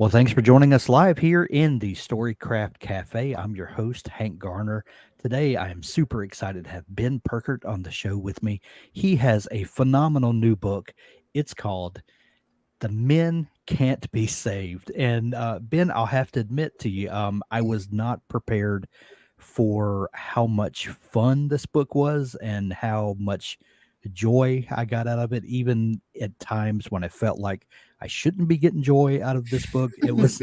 Well, thanks for joining us live here in the Storycraft Cafe. I'm your host, Hank Garner. Today, I am super excited to have Ben Purkert on the show with me. He has a phenomenal new book. It's called The Men Can't Be Saved. And Ben, I'll have to admit to you, I was not prepared for how much fun this book was and how much joy I got out of it, even at times when I felt like I shouldn't be getting joy out of this book. It was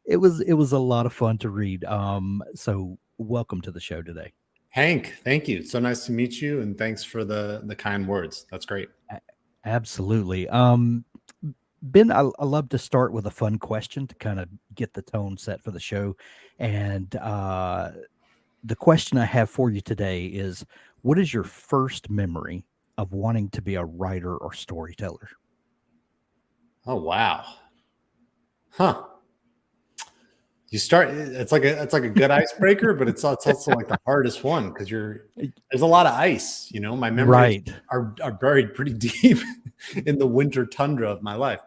it was a lot of fun to read. So welcome to the show today. Hank, thank you. So nice to meet you, and thanks for the kind words. That's great. Absolutely. Ben, I love to start with a fun question to kind of get the tone set for the show. And the question I have for you today is, what is your first memory of wanting to be a writer or storyteller? Oh wow, huh? You start. It's like a good icebreaker, but it's also like the hardest one because there's a lot of ice. My memories Right. are buried pretty deep in the winter tundra of my life.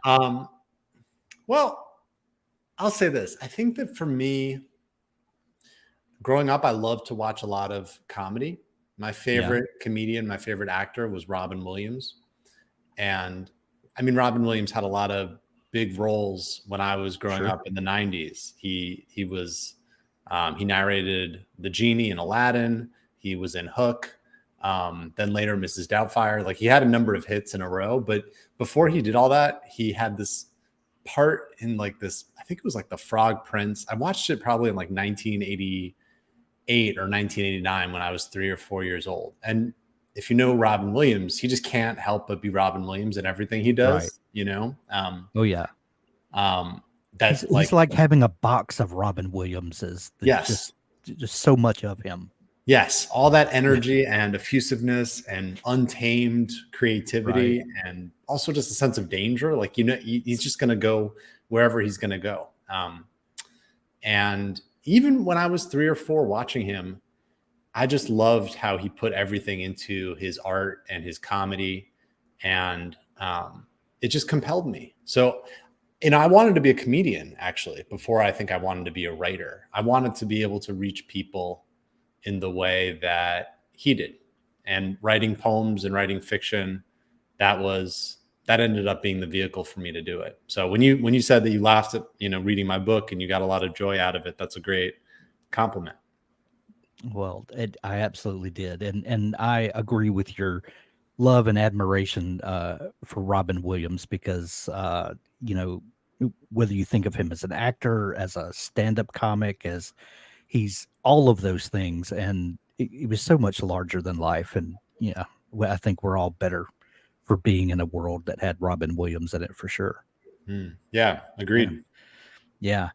Um, well, I'll say this. I think that for me, growing up, I loved to watch a lot of comedy. My Yeah. favorite comedian, my favorite actor was Robin Williams. And I mean, Robin Williams had a lot of big roles when I was growing Sure. up in the 90s. He narrated the genie in Aladdin. He was in Hook. Then later Mrs. Doubtfire. Like he had a number of hits in a row. But before he did all that, he had this part in like this, I think it was like The Frog Prince. I watched it probably in like 1988 or 1989 when I was 3 or 4 years old. And if you know Robin Williams, he just can't help but be Robin Williams in everything he Right. does. Oh yeah. That He's like, like having a box of Robin Williamses. There's yes, just so much of him. yes, all that Yeah. energy and effusiveness and untamed Right. creativity and also just a sense of danger. Like, he's just going to go wherever he's going to go. And even when I was 3 or 4 watching him, I just loved how he put everything into his art and his comedy, and it just compelled me. So, I wanted to be a comedian actually before I think I wanted to be a writer. I wanted to be able to reach people in the way that he did, and writing poems and writing fiction, that ended up being the vehicle for me to do it. So when you said that you laughed at reading my book and you got a lot of joy out of it, that's a great compliment. Well, I absolutely did, and I agree with your love and admiration for Robin Williams because whether you think of him as an actor, as a stand-up comic, as he's all of those things, and it was so much larger than life. And yeah, I think we're all better for being in a world that had Robin Williams in it for sure. Yeah, Yeah, agreed. yeah.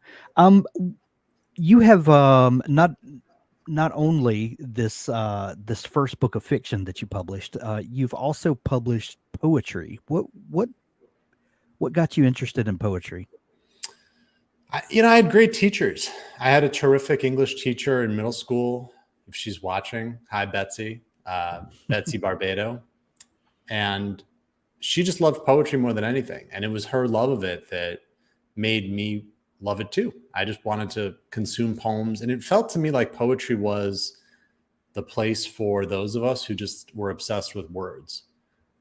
You have not only this first book of fiction that you published, you've also published poetry. What got you interested in poetry? I had great teachers. I had a terrific English teacher in middle school. If she's watching, hi Betsy, Betsy Barbado, and she just loved poetry more than anything. And it was her love of it that made me love it too. I just wanted to consume poems, and it felt to me like poetry was the place for those of us who just were obsessed with words.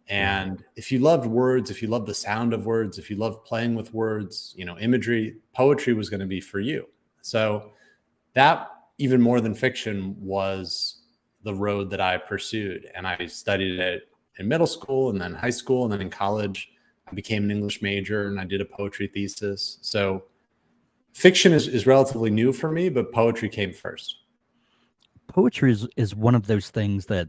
Yeah. And if you loved words, if you loved the sound of words, if you loved playing with words, imagery, poetry was going to be for you. So that, even more than fiction, was the road that I pursued. And I studied it in middle school and then high school. And then in college, I became an English major and I did a poetry thesis. So fiction is relatively new for me, but poetry came first. Poetry is one of those things that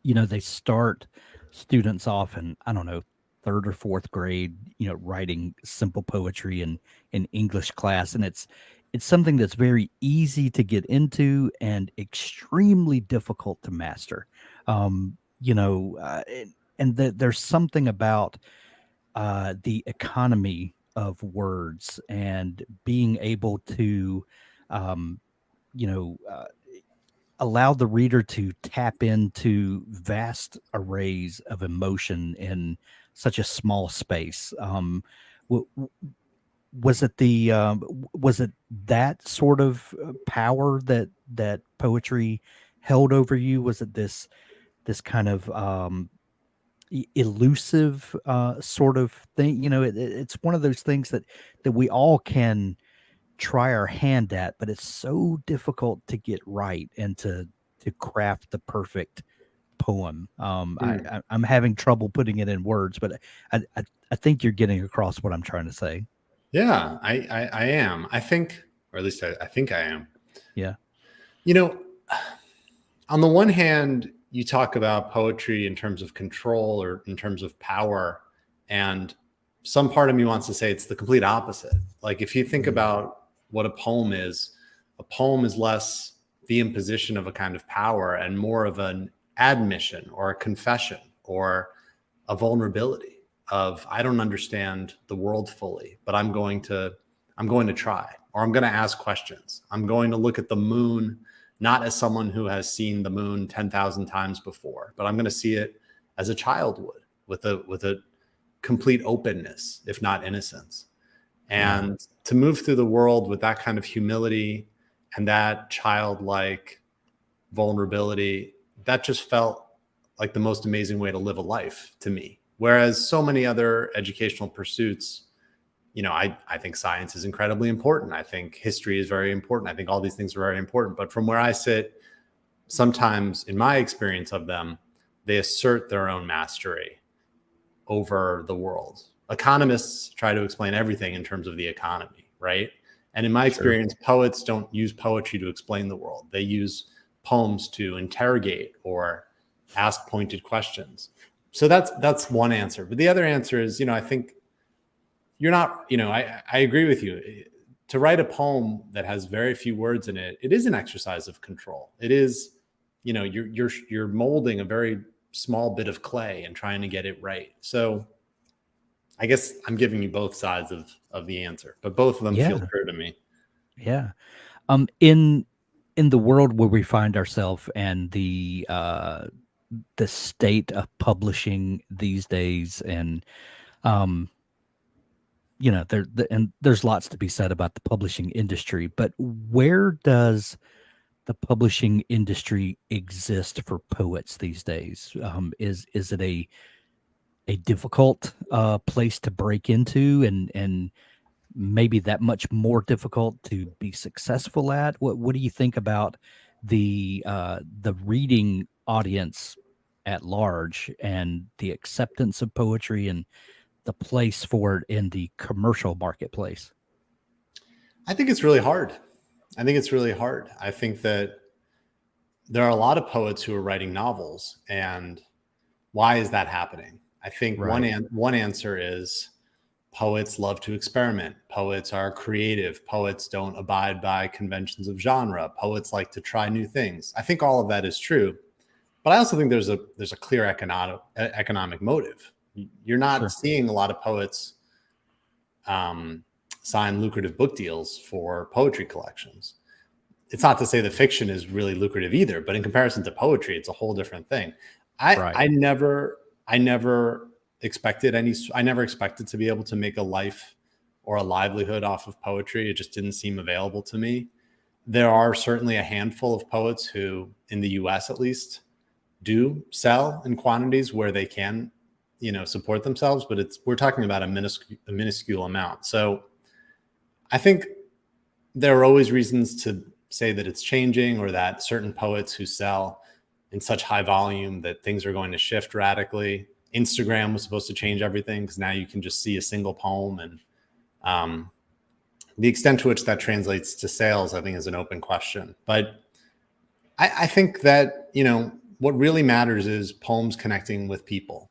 they start students off in, I don't know, third or fourth grade, writing simple poetry in English class, and it's something that's very easy to get into and extremely difficult to master. And there's something about the economy of words and being able to um, you know uh, allow the reader to tap into vast arrays of emotion in such a small space. w- w- was it was it that sort of power that poetry held over you? Was it this kind of elusive sort of thing? It's one of those things that we all can try our hand at, but it's so difficult to get right and to craft the perfect poem. I'm having trouble putting it in words, but I think you're getting across what I'm trying to say. Yeah, I am. I think, or at least I think I am. Yeah, You know, on the one hand, you talk about poetry in terms of control or in terms of power. And some part of me wants to say it's the complete opposite. Like, if you think Mm. about what a poem is less the imposition of a kind of power and more of an admission or a confession or a vulnerability of, I don't understand the world fully, but I'm going to try, or I'm going to ask questions. I'm going to look at the moon not as someone who has seen the moon 10,000 times before, but I'm going to see it as a child would, with a complete openness, if not innocence. Yeah, And to move through the world with that kind of humility and that childlike vulnerability, that just felt like the most amazing way to live a life to me. Whereas so many other educational pursuits, I think science is incredibly important. I think history is very important. I think all these things are very important. But from where I sit, sometimes in my experience of them, they assert their own mastery over the world. Economists try to explain everything in terms of the economy, right? And in my sure. experience, poets don't use poetry to explain the world. They use poems to interrogate or ask pointed questions. So that's one answer. But the other answer is, I think you're not, I agree with you. To write a poem that has very few words in it, it is an exercise of control. It is, you're molding a very small bit of clay and trying to get it right. So I guess I'm giving you both sides of the answer, but both of them feel Yeah, true to me. yeah. In the world where we find ourselves and the state of publishing these days, and um, and there's lots to be said about the publishing industry, but where does the publishing industry exist for poets these days? Is it a difficult place to break into, and maybe that much more difficult to be successful at? What do you think about the reading audience at large and the acceptance of poetry and the place for it in the commercial marketplace? I think it's really hard. I think it's really hard. I think that there are a lot of poets who are writing novels, and why is that happening? I think Right. one answer is poets love to experiment. Poets are creative. Poets don't abide by conventions of genre. Poets like to try new things. I think all of that is true, but I also think there's a clear economic motive. You're not Sure. seeing a lot of poets um, sign lucrative book deals for poetry collections. It's not to say that fiction is really lucrative either, but in comparison to poetry, it's a whole different thing. I Right. I never I never I never expected to be able to make a life or a livelihood off of poetry. It just didn't seem available to me. There are certainly a handful of poets who, in the US at least, do sell in quantities where they can, support themselves, but we're talking about a minuscule amount. So I think there are always reasons to say that it's changing, or that certain poets who sell in such high volume that things are going to shift radically. Instagram was supposed to change everything because now you can just see a single poem, and um, the extent to which that translates to sales, I think, is an open question. But I think that, what really matters is poems connecting with people.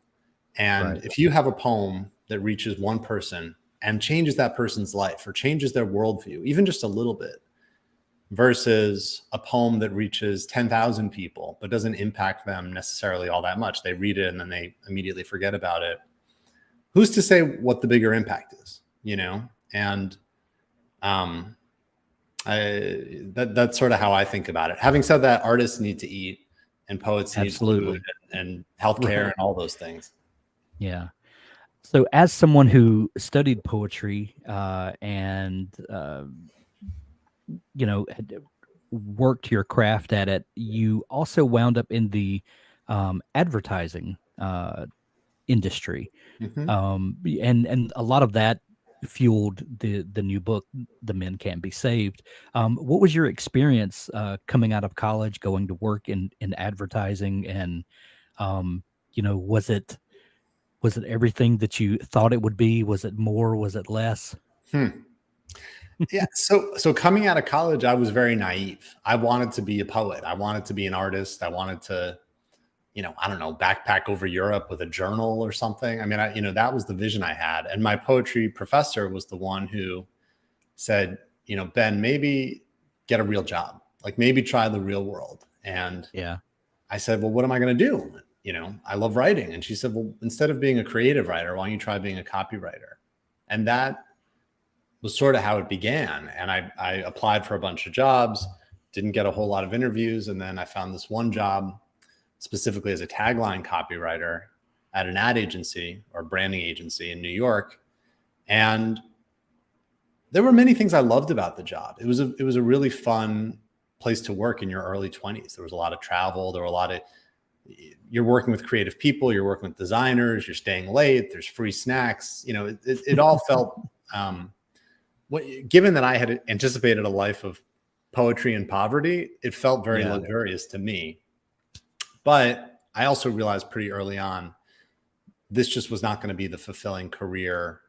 And Right. if you have a poem that reaches one person and changes that person's life or changes their worldview, even just a little bit, versus a poem that reaches 10,000 people but doesn't impact them necessarily all that much, they read it and then they immediately forget about it. Who's to say what the bigger impact is, And um, that's sort of how I think about it. Having said that, artists need to eat and poets need food Absolutely. and healthcare Right. and all those things. Yeah. So, as someone who studied poetry and had worked your craft at it, you also wound up in the advertising industry, Mhm. and a lot of that fueled the new book, "The Men Can't Be Saved." What was your experience coming out of college, going to work in advertising, and um, was it everything that you thought it would be? Was it more? Was it less? Hmm. Yeah. So coming out of college, I was very naive. I wanted to be a poet. I wanted to be an artist. I wanted to, I don't know, backpack over Europe with a journal or something. I mean, that was the vision I had. And my poetry professor was the one who said, Ben, maybe get a real job, like maybe try the real world. And Yeah. I said, well, what am I going to do? I love writing. And she said, well, instead of being a creative writer, why don't you try being a copywriter? And that was sort of how it began. And I applied for a bunch of jobs, didn't get a whole lot of interviews. And then I found this one job specifically as a tagline copywriter at an ad agency or branding agency in New York. And there were many things I loved about the job. It was a really fun place to work in your early 20s. There was a lot of travel. There were a lot of you're working with creative people, you're working with designers, you're staying late, there's free snacks. It all felt given that I had anticipated a life of poetry and poverty, it felt very Yeah. luxurious to me. But I also realized pretty early on, this just was not going to be the fulfilling career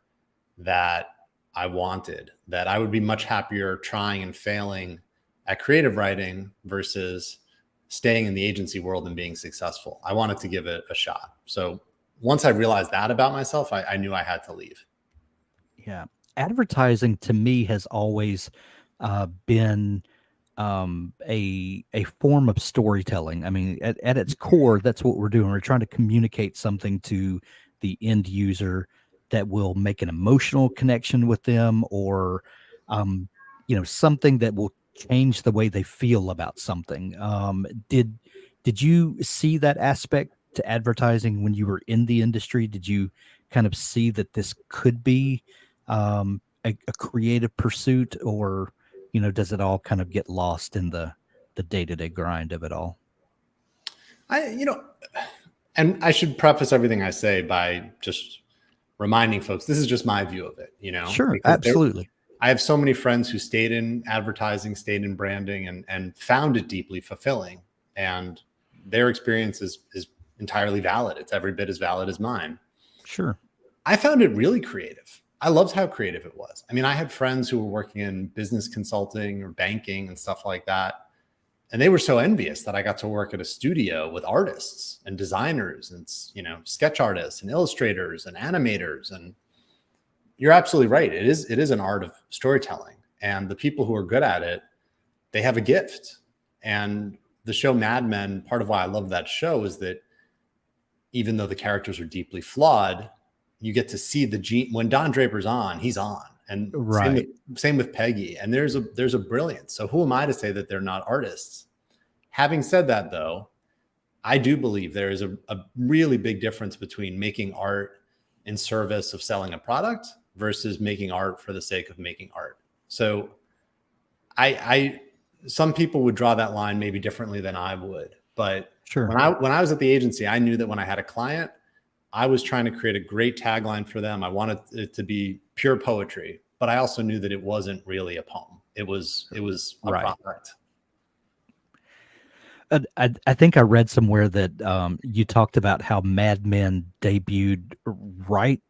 that I wanted, that I would be much happier trying and failing at creative writing versus staying in the agency world and being successful. I wanted to give it a shot. So once I realized that about myself, I knew I had to leave. Yeah. Advertising to me has always been a form of storytelling. I mean, at its core, that's what we're doing. We're trying to communicate something to the end user that will make an emotional connection with them, or something that will change the way they feel about something. Did you see that aspect to advertising when you were in the industry? Did you kind of see that this could be a creative pursuit, or does it all kind of get lost in the day-to-day grind of it all? I, you know, and I should preface everything I say by just reminding folks this is just my view of it, Sure, because absolutely. I have so many friends who stayed in advertising, stayed in branding, and found it deeply fulfilling. And their experience is entirely valid. It's every bit as valid as mine. Sure. I found it really creative. I loved how creative it was. I mean, I had friends who were working in business consulting or banking and stuff like that. And they were so envious that I got to work at a studio with artists and designers and, sketch artists and illustrators and animators. And you're absolutely right. It is an art of storytelling. And the people who are good at it, they have a gift. And the show Mad Men, part of why I love that show is that even though the characters are deeply flawed, you get to see when Don Draper's on, he's on. And Right. same with Peggy. And there's a brilliance. So who am I to say that they're not artists? Having said that, though, I do believe there is a really big difference between making art in service of selling a product versus making art for the sake of making art. So I some people would draw that line maybe differently than I would. But Sure. when I was at the agency, I knew that when I had a client, I was trying to create a great tagline for them. I wanted it to be pure poetry, but I also knew that it wasn't really a poem. It was a Right. product. I think I read somewhere that you talked about how Mad Men debuted right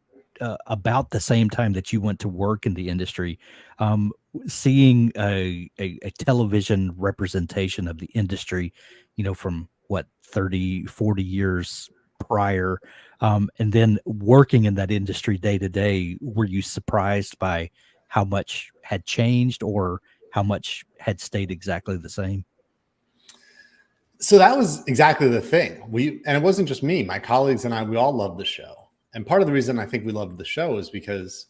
about the same time that you went to work in the industry. Seeing a television representation of the industry, from what 30, 40 years prior, and then working in that industry day to day, were you surprised by how much had changed, or how much had stayed exactly the same? So that was exactly the thing. And it wasn't just me, my colleagues and I, we all loved the show. And part of the reason I think we loved the show is because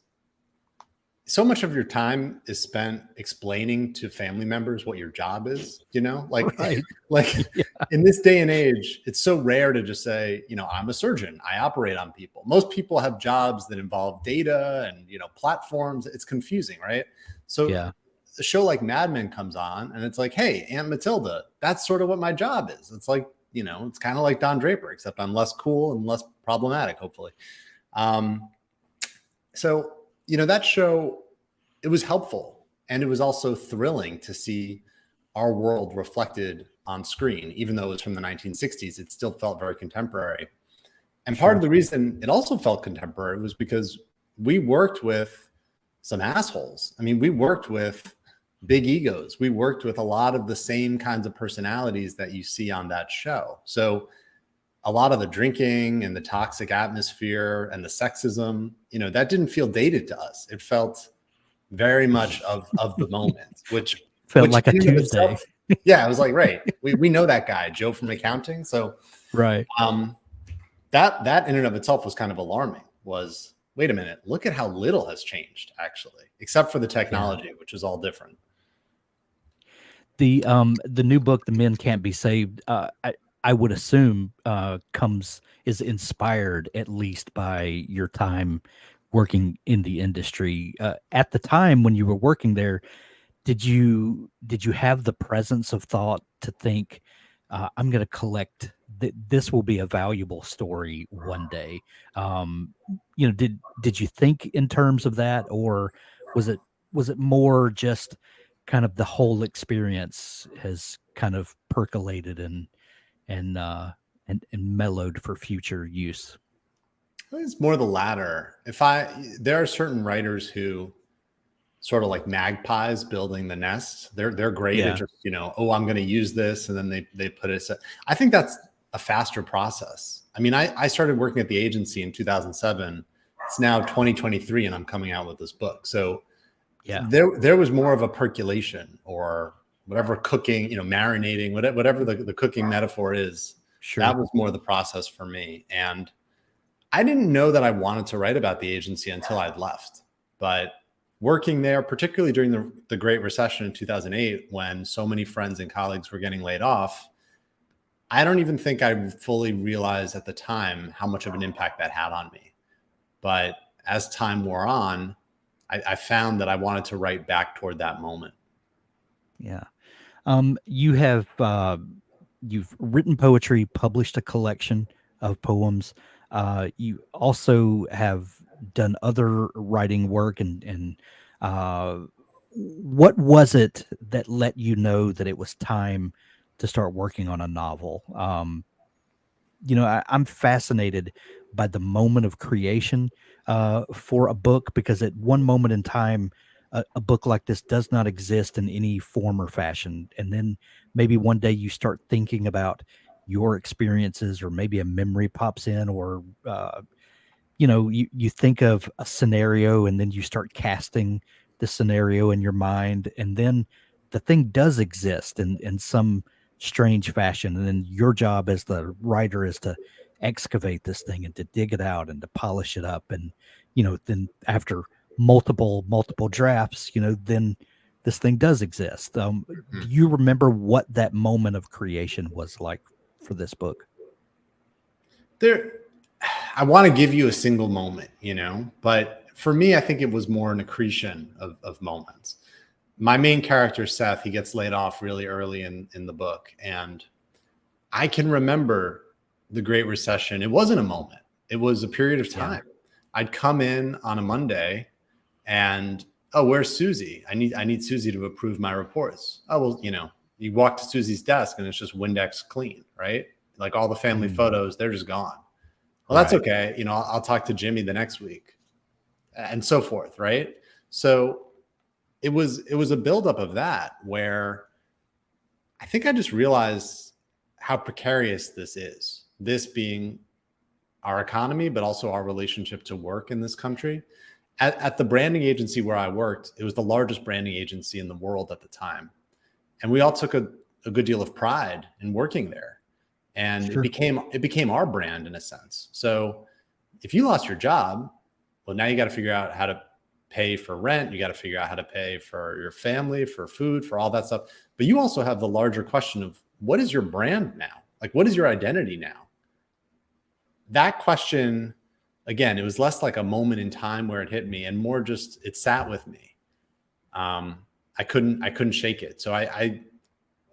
so much of your time is spent explaining to family members what your job is, like, Right. like Yeah. in this day and age, it's so rare to just say, I'm a surgeon. I operate on people. Most people have jobs that involve data and, platforms. It's confusing, right? So Yeah. a show like Mad Men comes on and it's like, hey, Aunt Matilda, that's sort of what my job is. It's like, it's kind of like Don Draper, except I'm less cool and less problematic, hopefully. So, that show, it was helpful. And it was also thrilling to see our world reflected on screen. Even though it was from the 1960s, it still felt very contemporary. And part of Sure. the reason it also felt contemporary was because we worked with some assholes. I mean, we worked with big egos. We worked with a lot of the same kinds of personalities that you see on that show. So a lot of the drinking and the toxic atmosphere and the sexism, that didn't feel dated to us. It felt very much of the moment, which Felt like a in and of itself, Tuesday. yeah, I was like, right, we know that guy, Joe from accounting. So Right. that in and of itself was kind of alarming. Was, wait a minute, look at how little has changed actually, except for the Yeah. technology, which is all different. The new book, The Men Can't Be Saved, I would assume is inspired at least by your time working in the industry. At the time when you were working there, did you have the presence of thought to think, I'm going to collect this will be a valuable story one day? Did you think in terms of that, or was it more just kind of the whole experience has kind of percolated and and mellowed for future use? It's more the latter. There are certain writers who sort of like magpies building the nest. They're great at Yeah. just, oh, I'm going to use this, and then they put it. I think that's a faster process. I mean, I started working at the agency in 2007. It's now 2023, and I'm coming out with this book. So Yeah. there was more of a percolation, or whatever, cooking, marinating, whatever the cooking metaphor is. That Sure. was more the process for me. And I didn't know that I wanted to write about the agency until I'd left. But working there, particularly during the Great Recession in 2008, when so many friends and colleagues were getting laid off, I don't even think I fully realized at the time how much of an impact that had on me. But as time wore on, I found that I wanted to write back toward that moment. Yeah. You have you've written poetry, published a collection of poems. You also have done other writing work, and uh, what was it that let you know that it was time to start working on a novel? I'm fascinated by the moment of creation for a book, because at one moment in time, a book like this does not exist in any form or fashion. And then maybe one day you start thinking about your experiences, or maybe a memory pops in, or you think of a scenario, and then you start casting the scenario in your mind, and then the thing does exist in some strange fashion, and then your job as the writer is to excavate this thing and to dig it out and to polish it up. And then after multiple drafts, then this thing does exist. Do Mhm. you remember what that moment of creation was like for this book? There, I want to give you a single moment, but for me, I think it was more an accretion of moments. My main character, Seth, he gets laid off really early in the book. And I can remember the Great Recession. It wasn't a moment, it was a period of Yeah. time. I'd come in on a Monday and, oh, where's Susie? I need Susie to approve my reports. Oh, well, you walk to Susie's desk and it's just Windex clean, right? Like all the family Mm, photos, they're just gone. Well, that's right. okay. I'll talk to Jimmy the next week, and so forth, right? So it was a buildup of that, where I think I just realized how precarious this is. This being our economy, but also our relationship to work in this country. At the branding agency where I worked, it was the largest branding agency in the world at the time, and we all took a good deal of pride in working there. And it Sure. became our brand in a sense. So if you lost your job, well, now you got to figure out how to pay for rent. You got to figure out how to pay for your family, for food, for all that stuff. But you also have the larger question of, what is your brand now? Like, what is your identity now? That question, again, it was less like a moment in time where it hit me and more just, it sat with me. I couldn't shake it. So I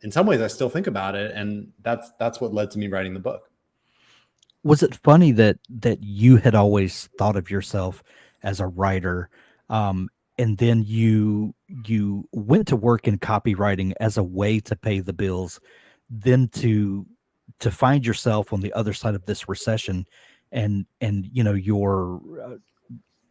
in some ways I still think about it, and that's what led to me writing the book. Was it funny that you had always thought of yourself as a writer, um, and then you went to work in copywriting as a way to pay the bills, then to find yourself on the other side of this recession, and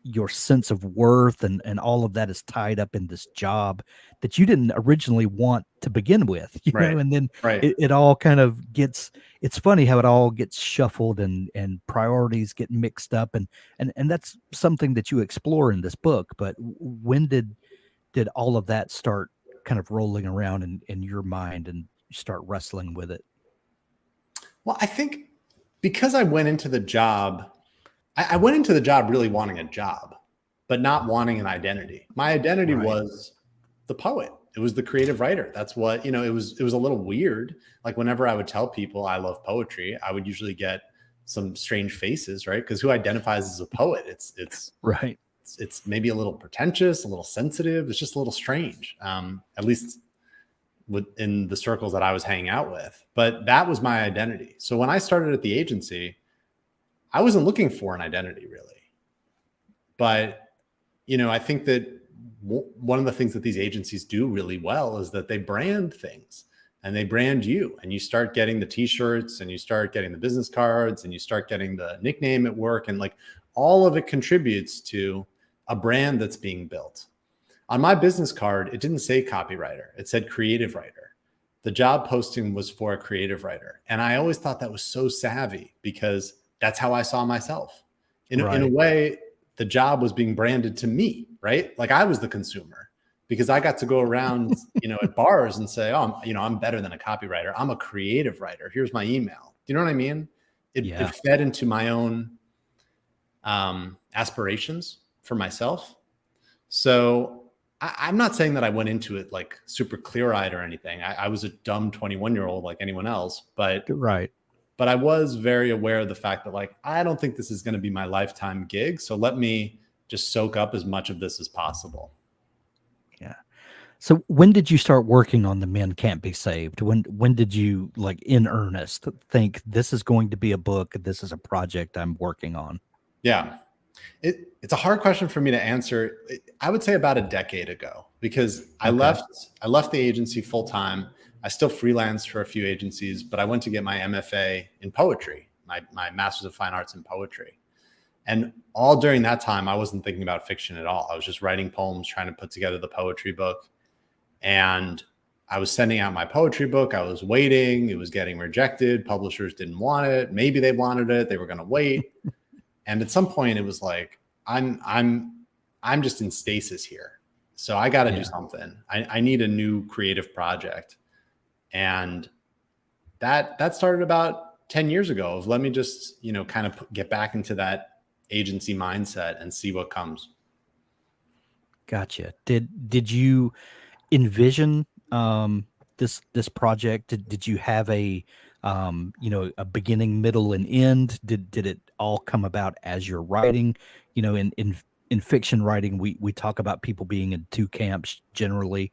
your sense of worth and all of that is tied up in this job that you didn't originally want to begin with, Right. and then Right. it all kind of gets, it's funny how it all gets shuffled and priorities get mixed up, and that's something that you explore in this book. But when did all of that start kind of rolling around in your mind and you start wrestling with it? Well, I think because I went into the job, I went into the job really wanting a job, but not wanting an identity. My identity Right. was the poet. It was the creative writer. That's what, it was a little weird. Like whenever I would tell people I love poetry, I would usually get some strange faces, right? Because who identifies as a poet? Right. It's maybe a little pretentious, a little sensitive. It's just a little strange, at least in the circles that I was hanging out with. But that was my identity. So when I started at the agency, I wasn't looking for an identity really. But, I think that one of the things that these agencies do really well is that they brand things, and they brand you, and you start getting the t-shirts, and you start getting the business cards, and you start getting the nickname at work. And like all of it contributes to a brand that's being built. On my business card, it didn't say copywriter. It said creative writer. The job posting was for a creative writer. And I always thought that was so savvy because that's how I saw myself. In a Right. way, the job was being branded to me, right? Like I was the consumer because I got to go around, at bars and say, oh, I'm better than a copywriter. I'm a creative writer. Here's my email. Do you know what I mean? It Yeah. fed into my own aspirations for myself. So I'm not saying that I went into it like super clear-eyed or anything. I was a dumb 21-year-old like anyone else, but Right. I was very aware of the fact that like, I don't think this is going to be my lifetime gig. So let me just soak up as much of this as possible. Yeah. So when did you start working on The Men Can't Be Saved? When did you, like, in earnest think this is going to be a book, this is a project I'm working on? Yeah. It's a hard question for me to answer. I would say about a decade ago, because I Okay. left the agency full time. I still freelanced for a few agencies, but I went to get my MFA in poetry, my Master's of Fine Arts in poetry. And all during that time, I wasn't thinking about fiction at all. I was just writing poems, trying to put together the poetry book. And I was sending out my poetry book. I was waiting. It was getting rejected. Publishers didn't want it. Maybe they wanted it. They were going to wait. And at some point it was like, I'm just in stasis here. So I got to do Yeah. something. I need a new creative project. And that started about 10 years ago of let me just, kind of get back into that agency mindset and see what comes. Gotcha. Did you envision this project? Did you have a beginning, middle, and end? Did it all come about as you're writing? In fiction writing, we talk about people being in two camps generally,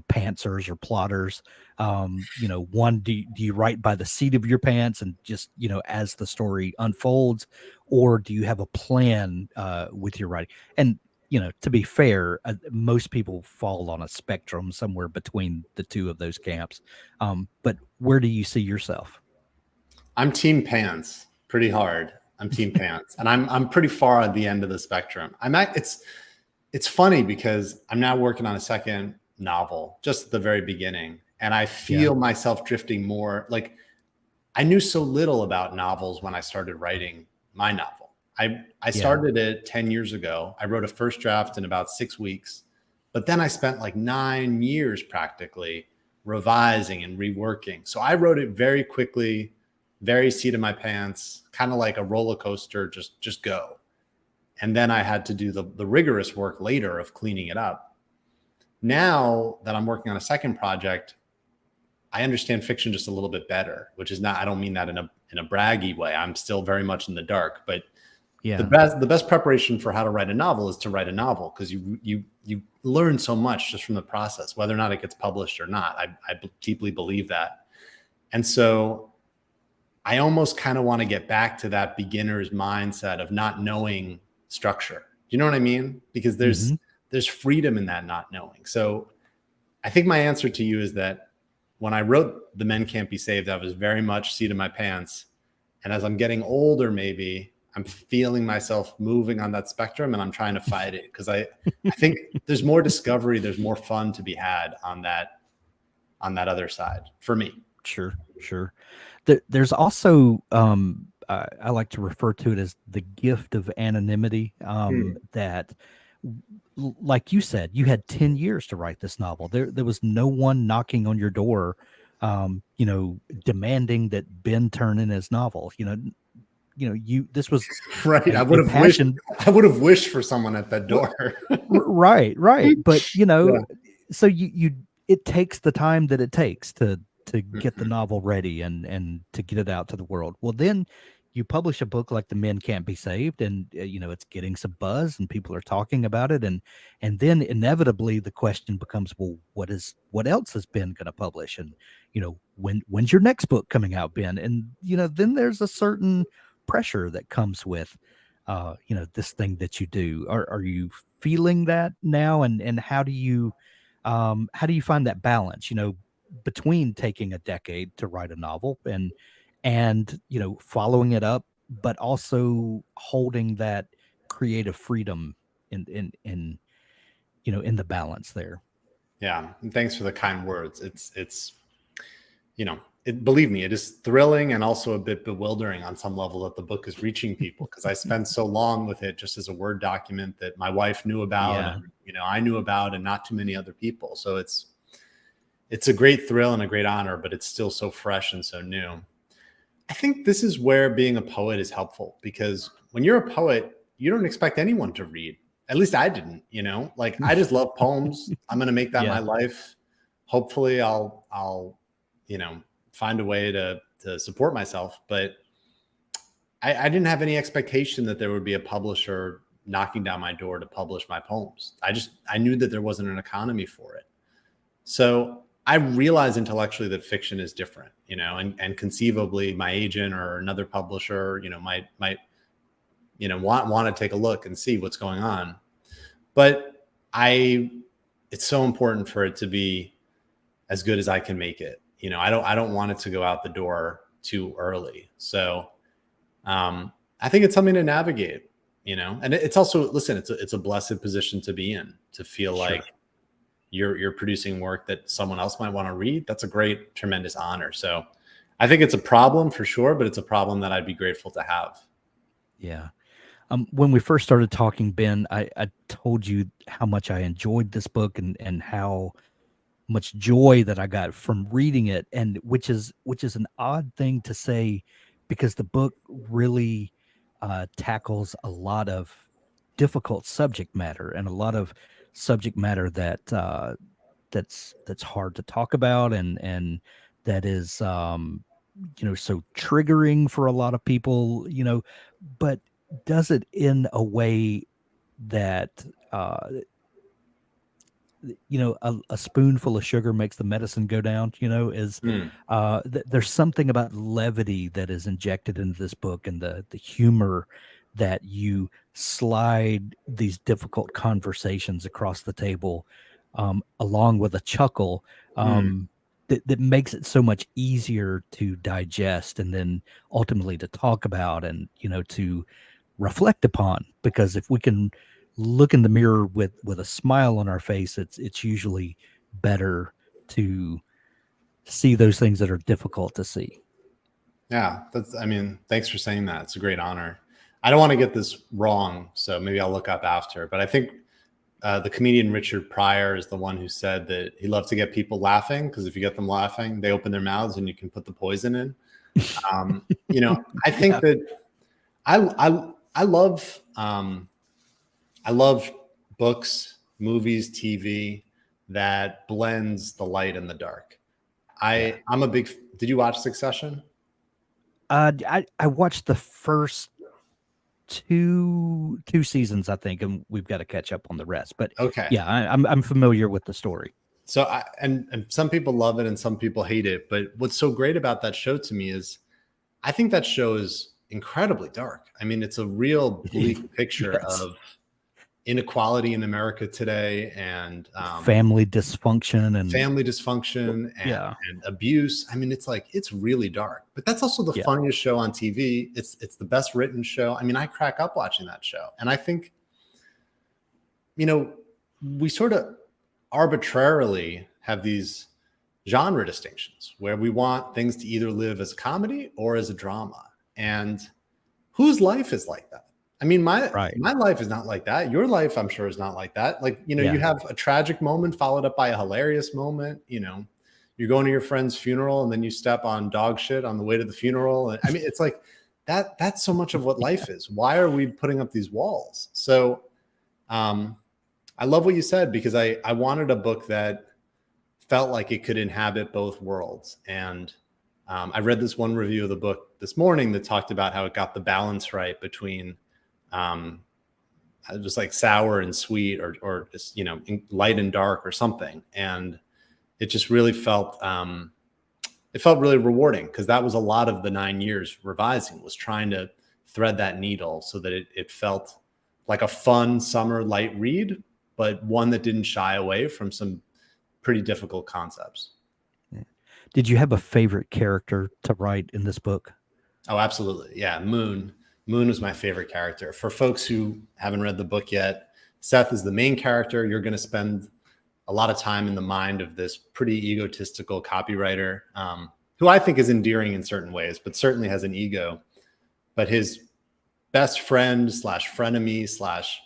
pantsers or plotters. One, do you write by the seat of your pants and just, as the story unfolds, or do you have a plan with your writing? And to be fair, most people fall on a spectrum somewhere between the two of those camps. But where do you see yourself? I'm team pants pretty hard. I'm team pants, and I'm pretty far at the end of the spectrum. It's funny because I'm now working on a second novel just at the very beginning, and I Yeah. feel myself drifting more. Like I knew so little about novels when I started writing my novel. I Yeah. started it 10 years ago. I wrote a first draft in about 6 weeks, but then I spent like 9 years practically revising and reworking. So I wrote it very quickly, very seat of my pants, kind of like a roller coaster, just go. And then I had to do the rigorous work later of cleaning it up. Now that I'm working on a second project, I understand fiction just a little bit better, which is not, I don't mean that in a braggy way. I'm still very much in the dark, but Yeah. the best preparation for how to write a novel is to write a novel, because you learn so much just from the process, whether or not it gets published or not. I deeply believe that. And so I almost kind of want to get back to that beginner's mindset of not knowing structure. Do you know what I mean? Because there's freedom in that not knowing. So I think my answer to you is that when I wrote The Men Can't Be Saved, I was very much seat of my pants. And as I'm getting older, maybe I'm feeling myself moving on that spectrum, and I'm trying to fight it, because I think there's more discovery, there's more fun to be had on that other side for me. Sure. There's also I like to refer to it as the gift of anonymity. That, like you said, you had 10 years to write this novel. There was no one knocking on your door, demanding that Ben turn in his novel. This was right. I would have wished for someone at that door. right. But so you it takes the time that it takes to get the novel ready and to get it out to the world. Well, then you publish a book like The Men Can't Be Saved, and it's getting some buzz and people are talking about it, and then inevitably the question becomes, well, what else has Ben going to publish, and when's your next book coming out, Ben? And then there's a certain pressure that comes with this thing that you do. Are you feeling that now, and how do you find that balance between taking a decade to write a novel and following it up, but also holding that creative freedom in the balance there? Yeah, and thanks for the kind words. It's believe me, it is thrilling and also a bit bewildering on some level that the book is reaching people, because I spent so long with it just as a Word document that my wife knew about, and I knew about, and not too many other people. So it's a great thrill and a great honor, but it's still so fresh and so new. I think this is where being a poet is helpful, because when you're a poet, you don't expect anyone to read. At least I didn't, like, I just love poems. I'm going to make that my life. Hopefully I'll find a way to support myself. But I didn't have any expectation that there would be a publisher knocking down my door to publish my poems. I knew that there wasn't an economy for it. So I realize intellectually that fiction is different, and conceivably my agent or another publisher, might want to take a look and see what's going on. But it's so important for it to be as good as I can make it. I don't want it to go out the door too early. So I think it's something to navigate, and it's also, listen, it's a blessed position to be in, to feel like you're producing work that someone else might want to read. That's a great, tremendous honor. So I think it's a problem for sure, but it's a problem that I'd be grateful to have. Yeah. When we first started talking, Ben, I told you how much I enjoyed this book and how much joy that I got from reading it, and which is an odd thing to say, because the book really tackles a lot of difficult subject matter, and a lot of subject matter that that's hard to talk about, and that is so triggering for a lot of people, but does it in a way that a spoonful of sugar makes the medicine go down, there's something about levity that is injected into this book, and the humor that you slide these difficult conversations across the table, along with a chuckle, that makes it so much easier to digest, and then ultimately to talk about, and to reflect upon. Because if we can look in the mirror with a smile on our face, it's usually better to see those things that are difficult to see. Yeah, thanks for saying that. It's a great honor. I don't want to get this wrong, so maybe I'll look up after, but I think the comedian Richard Pryor is the one who said that he loved to get people laughing, because if you get them laughing, they open their mouths and you can put the poison in. I think that I love I love books, movies, TV that blends the light and the dark. Yeah. I'm a big. Did you watch Succession? I watched the first two seasons, I think, and we've got to catch up on the rest. But Okay. yeah, I'm familiar with the story. So and some people love it and some people hate it. But what's so great about that show to me is I think that show is incredibly dark. I mean, it's a real bleak picture Yes. of inequality in America today and Family dysfunction and family dysfunction yeah, and abuse. I mean, it's like it's really dark, but that's also the yeah, funniest show on TV. It's the best written show. I mean, I crack up watching that show, and I think we sort of arbitrarily have these genre distinctions where we want things to either live as a comedy or as a drama. And whose life is like that? I mean, right. my life is not like that. Your life, I'm sure, is not like that. Like, you Yeah, have a tragic moment followed up by a hilarious moment. You're going to your friend's funeral and then you step on dog shit on the way to the funeral. And I mean, it's like that's so much of what life is. Why are we putting up these walls? So I love what you said because I wanted a book that felt like it could inhabit both worlds. And I read this one review of the book this morning that talked about how it got the balance right between just like sour and sweet or just, light and dark or something. And it just really felt, it felt really rewarding because that was a lot of the 9 years revising was trying to thread that needle so that it felt like a fun summer light read, but one that didn't shy away from some pretty difficult concepts. yeah. Did you have a favorite character to write in this book? Oh, absolutely. Yeah. Moon was my favorite character. For folks who haven't read the book yet, Seth is the main character. You're going to spend a lot of time in the mind of this pretty egotistical copywriter, who I think is endearing in certain ways, but certainly has an ego. But his best friend slash frenemy slash,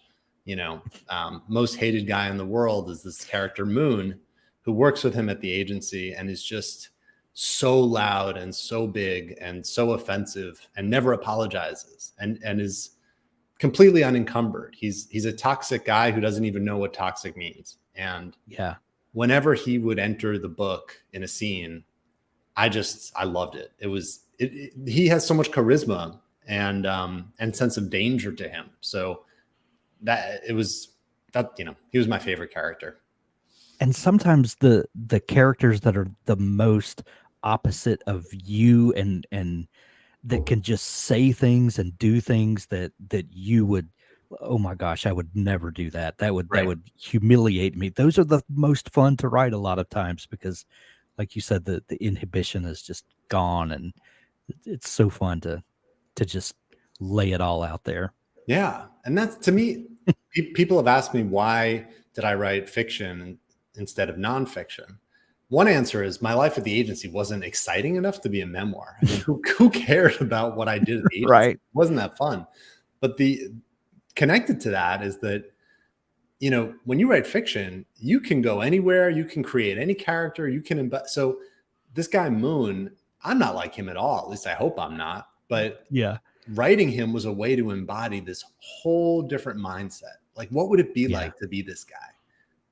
most hated guy in the world is this character Moon, who works with him at the agency and is just so loud and so big and so offensive and never apologizes and is completely unencumbered. He's a toxic guy who doesn't even know what toxic means. And Yeah, whenever he would enter the book in a scene, I loved it. He has so much charisma and sense of danger to him. So he was my favorite character. and sometimes the characters that are the most opposite of you and that can just say things and do things that you would, oh my gosh, I would never do that. That Right. would humiliate me. Those are the most fun to write a lot of times because like you said, the inhibition is just gone and it's so fun to just lay it all out there. Yeah. And that's to me, people have asked me, why did I write fiction instead of nonfiction? One answer is my life at the agency wasn't exciting enough to be a memoir. I mean, who cared about what I did at the agency? Right. It wasn't that fun. But the connected to that is that, when you write fiction, you can go anywhere, you can create any character, you can so this guy Moon, I'm not like him at all. At least I hope I'm not. But Yeah. writing him was a way to embody this whole different mindset. Like, what would it be Yeah. like to be this guy?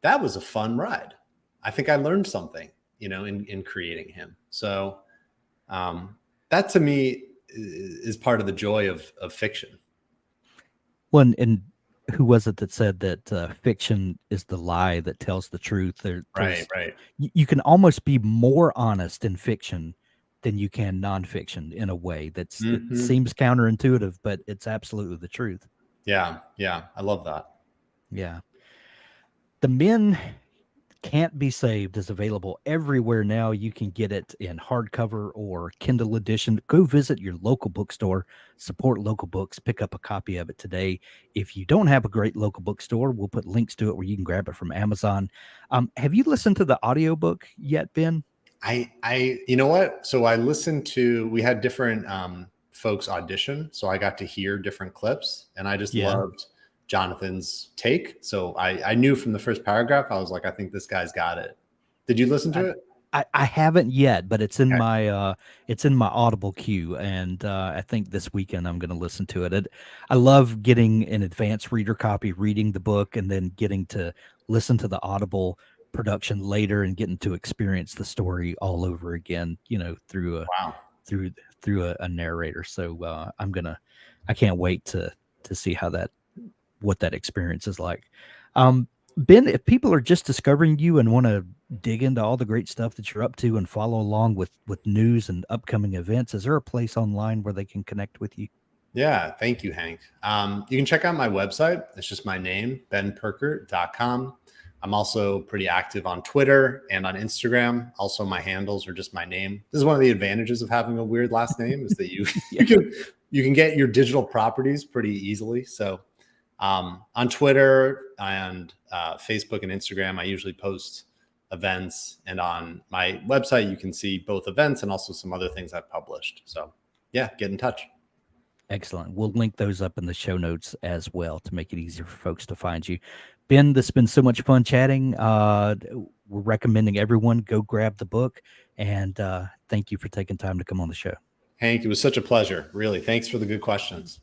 That was a fun ride. I think I learned something, in creating him. So that to me is part of the joy of fiction. Well, and who was it that said that fiction is the lie that tells the truth? There's Right. you can almost be more honest in fiction than you can nonfiction in a way that Mm-hmm. seems counterintuitive, but it's absolutely the truth. Yeah. I love that. Yeah. The Men Can't Be Saved is available everywhere now. You can get it in hardcover or Kindle edition. Go visit your local bookstore, support local books, pick up a copy of it today. If you don't have a great local bookstore, we'll put links to it where you can grab it from Amazon. Have you listened to the audiobook yet, Ben? You know what? So we had different folks audition. So I got to hear different clips and I just Yeah. loved Jonathan's take. So I knew from the first paragraph, I was like, I think this guy's got it. Did you listen to it? I haven't yet, but Okay. it's in my Audible queue, and I think this weekend I'm going to listen to it. I love getting an advanced reader copy, reading the book, and then getting to listen to the Audible production later and getting to experience the story all over again. Wow. Through a narrator. So I can't wait to see how that what that experience is like. Um, Ben, if people are just discovering you and want to dig into all the great stuff that you're up to and follow along with news and upcoming events, is there a place online where they can connect with you? Yeah, thank you, Hank. You can check out my website. It's just my name, benpurkert.com. I'm also pretty active on Twitter and on Instagram. Also, my handles are just my name. This is one of the advantages of having a weird last name is that you Yeah, you can get your digital properties pretty easily. So on Twitter and Facebook and Instagram, I usually post events, and on my website, you can see both events and also some other things I've published. So yeah, get in touch. excellent. We'll link those up in the show notes as well to make it easier for folks to find you. Ben, this has been so much fun chatting. We're recommending everyone go grab the book, and thank you for taking time to come on the show. Hank, it was such a pleasure. Really. Thanks for the good questions.